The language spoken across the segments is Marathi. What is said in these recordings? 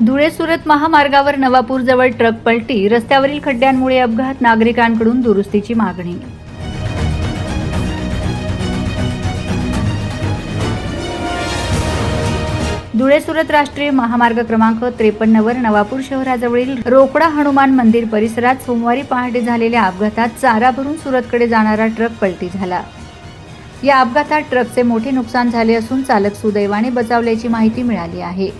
धुळे-सुरत महामार्गावर नवापूरजवळ ट्रक पलटी, रस्त्यावरील खड्ड्यांमुळे अपघात, नागरिकांकडून दुरुस्तीची मागणी. धुळे-सुरत राष्ट्रीय महामार्ग क्रमांक 53 वर नवापूर शहराजवळील रोकडा हनुमान मंदिर परिसरात सोमवारी पहाटे झालेल्या अपघातात चारा भरून सुरतकडे जाणारा ट्रक पलटी झाला. या अपघातात ट्रकचे मोठे नुकसान झाले असून चालक सुदैवाने बचावल्याची माहिती मिळाली आहे.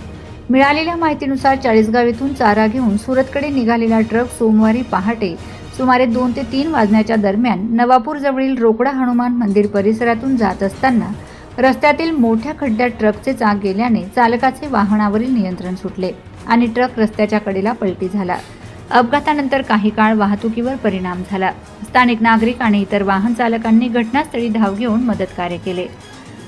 मिळालेल्या माहितीनुसार चाळीसगाव येथून चारा घेऊन सुरतकडे निघालेला ट्रक सोमवारी पहाटे सुमारे 2 ते 3 वाजण्याच्या दरम्यान नवापूरजवळील रोकडा हनुमान मंदिर परिसरातून जात असताना रस्त्यातील मोठ्या खड्ड्यात ट्रकचे चाक गेल्याने चालकाचे वाहनावरील नियंत्रण सुटले आणि ट्रक रस्त्याच्या कडेला पलटी झाला. अपघातानंतर काही काळ वाहतुकीवर परिणाम झाला. स्थानिक नागरिक आणि इतर वाहन चालकांनी घटनास्थळी धाव घेऊन मदतकार्य केले.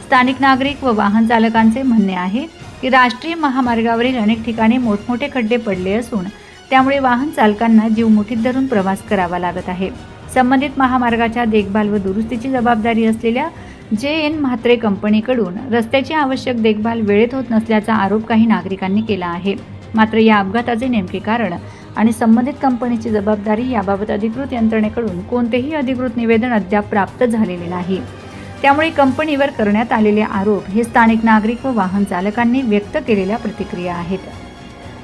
स्थानिक नागरिक व वाहन चालकांचे म्हणणे आहे की राष्ट्रीय महामार्गावरील अनेक ठिकाणी मोठमोठे खड्डे पडले असून त्यामुळे वाहन चालकांना जीव मुठीत धरून प्रवास करावा लागत आहे. संबंधित महामार्गाच्या देखभाल व दुरुस्तीची जबाबदारी असलेल्या JN म्हात्रे कंपनीकडून रस्त्याची आवश्यक देखभाल वेळेत होत नसल्याचा आरोप काही नागरिकांनी केला आहे. मात्र या अपघाताचे नेमके कारण आणि संबंधित कंपनीची जबाबदारी याबाबत अधिकृत यंत्रणेकडून कोणतेही अधिकृत निवेदन अद्याप प्राप्त झालेले नाही. त्यामुळे कंपनीवर करण्यात आलेले आरोप हे स्थानिक नागरिक व वाहन चालकांनी व्यक्त केलेल्या प्रतिक्रिया आहेत.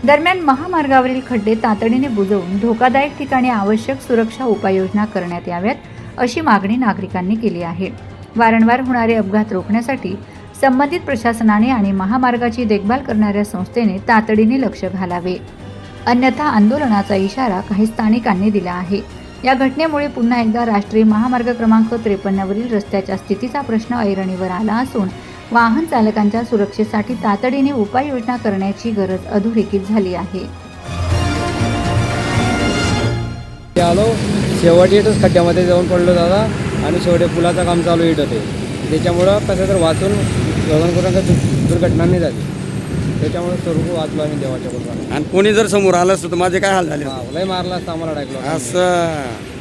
दरम्यान महामार्गावरील खड्डे तातडीने बुजवून धोकादायक ठिकाणी आवश्यक सुरक्षा उपाययोजना करण्यात याव्यात अशी मागणी नागरिकांनी केली आहे. वारंवार होणारे अपघात रोखण्यासाठी संबंधित प्रशासनाने आणि महामार्गाची देखभाल करणाऱ्या संस्थेने तातडीने लक्ष घालावे, अन्यथा आंदोलनाचा इशारा काही स्थानिकांनी दिला आहे. या घटनेमुळे पुन्हा एकदा राष्ट्रीय महामार्ग क्रमांक 53 वरील रस्त्याच्या स्थितीचा प्रश्न ऐरणीवर आला असून वाहन चालकांच्या सुरक्षेसाठी तातडीने उपाययोजना करण्याची गरज अधोरेखित झाली आहे. आलो शेवटी इथंच खड्ड्यामध्ये जाऊन पडलो दादा आणि शेवटी पुलाचं काम चालू येत होते. त्याच्यामुळं कसं तर वाचून दुर्घटना नाही झाली. त्याच्यामुळे सर्व वाचलो आम्ही देवाच्या कृपेने. आणि कोणी जर समोर आलं असतं तर माझे काय हाल झाले लय मारला असता आम्हाला डायरेक्ट असं.